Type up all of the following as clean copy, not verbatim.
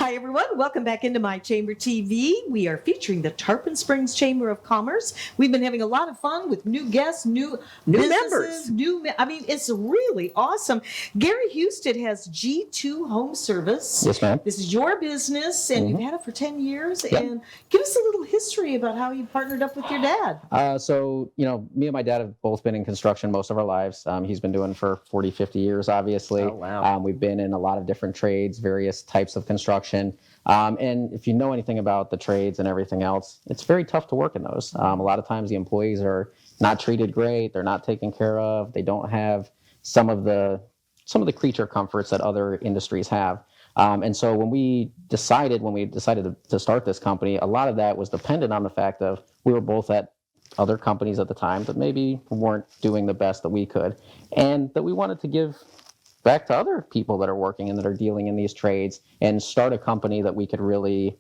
Hi, everyone. Welcome back into MyChamber TV. We are featuring the Tarpon Springs Chamber of Commerce. We've been having a lot of fun with new guests, new members. It's really awesome. Gary Houston has G2 Home Service. Yes, ma'am. This is your business, and you've had it for 10 years. Yep. And give us a little history about how you partnered up with your dad. Me and my dad have both been in construction most of our lives. He's been doing for 40, 50 years, obviously. Oh, wow. We've been in a lot of different trades, various types of construction. And if you know anything about the trades and everything else, it's very tough to work in those. A lot of times the employees are not treated great. They're not taken care of. They don't have some of the creature comforts that other industries have. And so when we decided to start this company, a lot of that was dependent on the fact of we were both at other companies at the time that maybe weren't doing the best that we could, and that we wanted to give back to other people that are working and that are dealing in these trades and start a company that we could really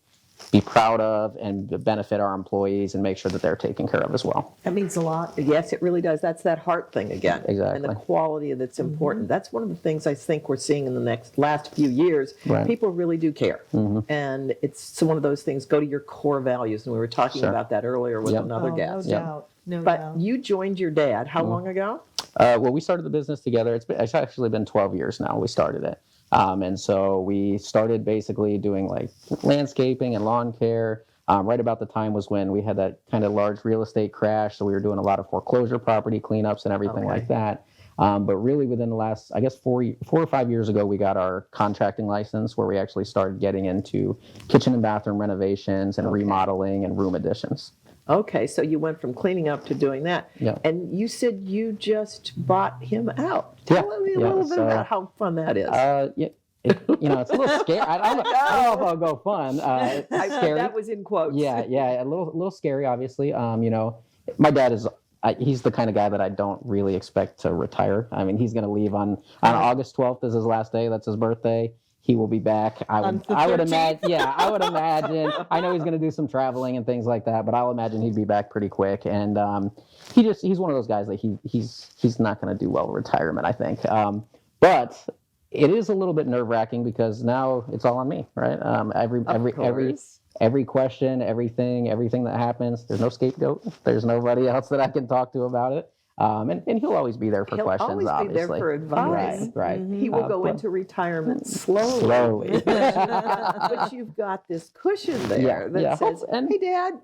be proud of and benefit our employees and make sure that they're taken care of as well. That means a lot. Yes, it really does. That's that heart thing again. Exactly. And the quality that's important. That's one of the things I think we're seeing in the last few years. Right. People really do care. And it's one of those things, go to your core values. And we were talking about that earlier with another guest. No doubt. No But doubt. you joined your dad how long ago? Well, we started the business together. It's actually been 12 years now we started it. And so we started basically doing like landscaping and lawn care. Right about the time was when we had that kind of large real estate crash. So we were doing a lot of foreclosure property cleanups and everything like that. But really within the last, I guess, 4 or 5 years ago, we got our contracting license where we actually started getting into kitchen and bathroom renovations and remodeling and room additions. Okay, so you went from cleaning up to doing that. Yeah. And you said you just bought him out. Tell me a little bit about how fun that is. It's a little scary. I don't know if I'll go fun. It's scary. That was in quotes. Yeah, a little scary, obviously. My dad is. He's the kind of guy that I don't really expect to retire. I mean, he's going to leave on August 12th is his last day. That's his birthday. He will be back. I would imagine. Yeah, I would imagine. I know he's going to do some traveling and things like that, but I'll imagine he'd be back pretty quick. And he's one of those guys that he's not going to do well in retirement, I think. But it is a little bit nerve-wracking because now it's all on me, right? Every question, everything that happens, there's no scapegoat. There's nobody else that I can talk to about it. And he'll always be there for questions, always obviously. Be there for advice. Right. He will go into retirement slowly. But you've got this cushion there that says, hey, Dad,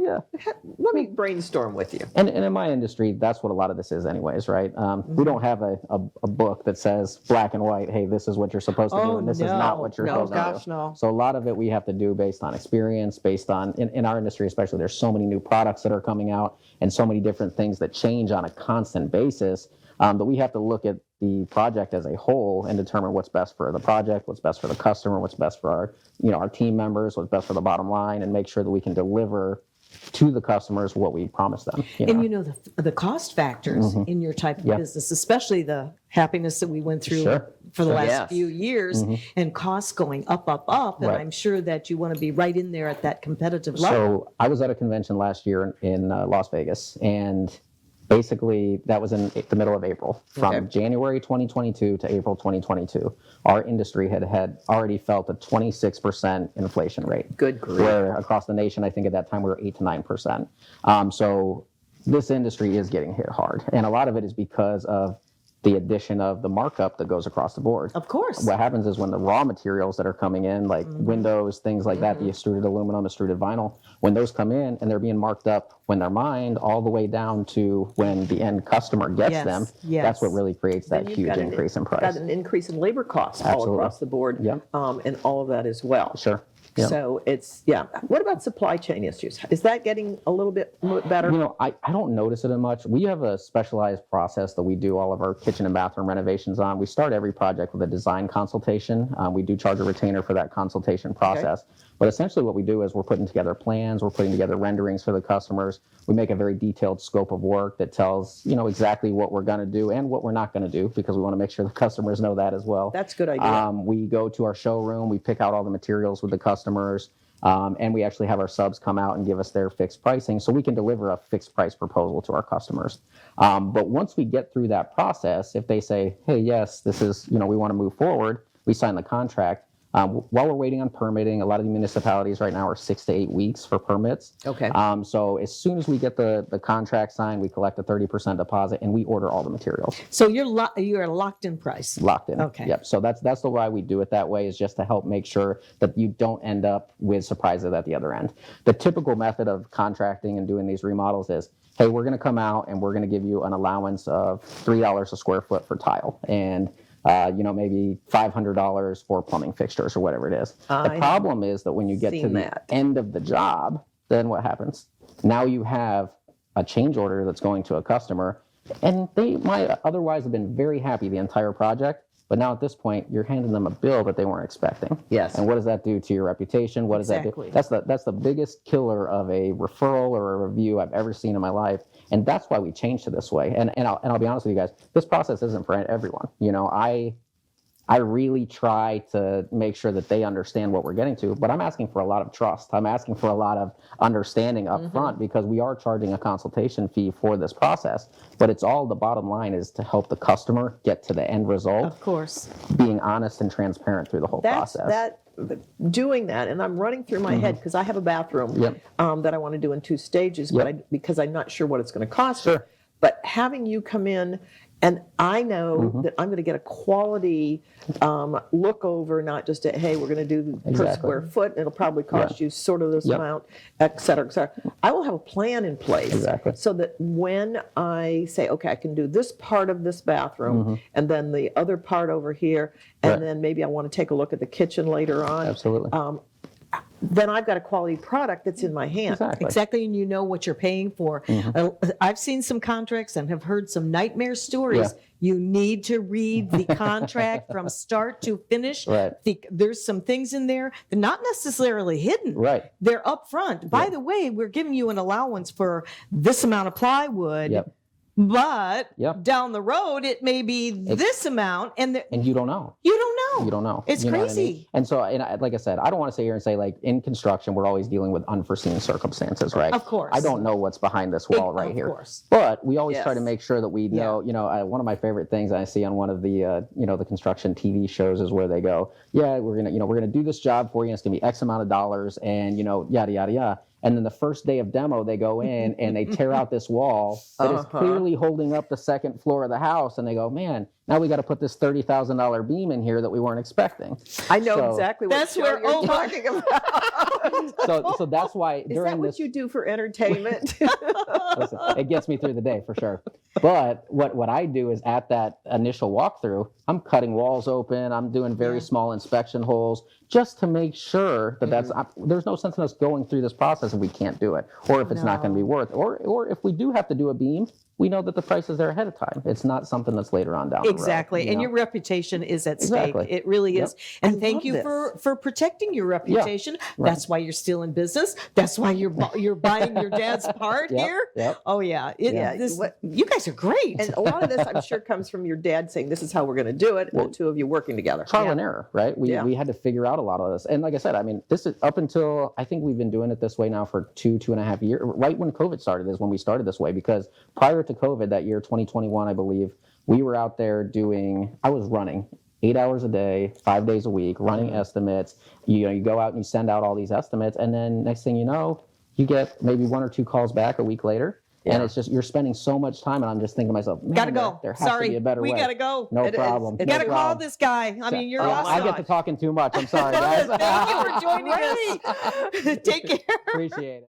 let me brainstorm with you. And in my industry, that's what a lot of this is anyways, right? We don't have a book that says black and white, hey, this is what you're supposed to do, and this is not what you're supposed to do. No. So a lot of it we have to do based on experience, based on, in our industry especially, there's so many new products that are coming out and so many different things that change on a constant basis, that we have to look at the project as a whole and determine what's best for the project, what's best for the customer, what's best for our team members, what's best for the bottom line, and make sure that we can deliver to the customers what we promise them. And the cost factors in your type of business, especially the happiness that we went through for the last few years, and costs going up. And I'm sure that you want to be right in there at that competitive level. So I was at a convention last year in Las Vegas, and basically that was in the middle of April. From January 2022 to April 2022, our industry had already felt a 26% inflation rate. Good grief. Where across the nation, I think at that time we were 8 to 9%. So this industry is getting hit hard. And a lot of it is because of the addition of the markup that goes across the board. Of course. What happens is when the raw materials that are coming in, like windows, things like that, the extruded aluminum, extruded vinyl, when those come in and they're being marked up when they're mined all the way down to when the end customer gets them, that's what really creates that huge increase in price. Got an increase in labor costs all across the board, and all of that as well. Sure. So it's, What about supply chain issues? Is that getting a little bit better? I don't notice it much. We have a specialized process that we do all of our kitchen and bathroom renovations on. We start every project with a design consultation. We do charge a retainer for that consultation process. But essentially what we do is we're putting together plans, we're putting together renderings for the customers. We make a very detailed scope of work that tells, exactly what we're going to do and what we're not going to do, because we want to make sure the customers know that as well. That's a good idea. We go to our showroom, we pick out all the materials with the customers, and we actually have our subs come out and give us their fixed pricing so we can deliver a fixed price proposal to our customers. But once we get through that process, if they say, hey, yes, this is, we want to move forward, we sign the contract. While we're waiting on permitting, a lot of the municipalities right now are 6 to 8 weeks for permits. Okay. So as soon as we get the contract signed, we collect a 30% deposit and we order all the materials. So you're a locked in price. Locked in. Okay. Yep. So that's the why we do it that way, is just to help make sure that you don't end up with surprises at the other end. The typical method of contracting and doing these remodels is, hey, we're going to come out and we're going to give you an allowance of $3 a square foot for tile, and maybe $500 for plumbing fixtures or whatever it is. The problem is that when you get to the end of the job, then what happens? Now you have a change order that's going to a customer, and they might otherwise have been very happy the entire project, but now at this point, you're handing them a bill that they weren't expecting. Yes. And what does that do to your reputation? What does that do? That's the biggest killer of a referral or a review I've ever seen in my life. And that's why we changed to this way. And I'll be honest with you guys, this process isn't for everyone. I really try to make sure that they understand what we're getting to, but I'm asking for a lot of trust. I'm asking for a lot of understanding up front, because we are charging a consultation fee for this process, but it's all, the bottom line is to help the customer get to the end result. Of course. Being honest and transparent through the whole process. Doing that, and I'm running through my head because I have a bathroom that I want to do in 2 stages, but because I'm not sure what it's going to cost. Sure. But having you come in, and I know that I'm going to get a quality look over, not just hey, we're going to do per square foot, and it'll probably cost you sort of this amount, et cetera, et cetera. I will have a plan in place so that when I say, okay, I can do this part of this bathroom, and then the other part over here, and then maybe I want to take a look at the kitchen later on. Absolutely. Then I've got a quality product that's in my hand. Exactly, and you know what you're paying for. I've seen some contracts and have heard some nightmare stories. You need to read the contract from start to finish. There's some things in there that are not necessarily hidden. They're up front. By the way, we're giving you an allowance for this amount of plywood. But down the road, it may be this amount, and you don't know. You don't know. You don't know. It's you know crazy. What I mean? And so, like I said, I don't want to sit here and say, like, in construction, we're always dealing with unforeseen circumstances, right? Of course. I don't know what's behind this wall right here. Of course. But we always try to make sure that we know. One of my favorite things I see on one of the the construction TV shows is where they go, we're gonna do this job for you. And it's gonna be X amount of dollars, and yada yada yada. And then the first day of demo, they go in and they tear out this wall that is clearly holding up the second floor of the house. And they go, man, now we got to put this $30,000 beam in here that we weren't expecting. I know exactly what you're talking about. So that's why is that what you do for entertainment? Listen, it gets me through the day for sure. But what I do is at that initial walkthrough, I'm cutting walls open. I'm doing very small inspection holes just to make sure that there's no sense in us going through this process if we can't do it, or if it's not going to be worth, or if we do have to do a beam, we know that the price is there ahead of time. It's not something that's later on down the road. Exactly. And your reputation is at stake. It really is. And thank you for protecting your reputation. That's why you're still in business. That's why you're buying your dad's part here. Oh yeah. You guys are great. And a lot of this, I'm sure, comes from your dad saying, this is how we're going to do it, and the two of you working together. Trial and error, right? We had to figure out a lot of this. And like I said, I mean, this is up until, I think we've been doing it this way now for 2.5 years. Right when COVID started is when we started this way, because prior to COVID, that year, 2021, I believe, we were out there I was running 8 hours a day, 5 days a week, running estimates. You go out and you send out all these estimates, and then next thing you know, you get maybe 1 or 2 calls back a week later. And it's just, you're spending so much time, and I'm just thinking to myself, man, gotta go. There has to be a better way. We gotta go. No problem. You gotta call this guy. I mean, you're awesome. I get to talking too much. I'm sorry, guys. Thank you for joining us. Take care. Appreciate it.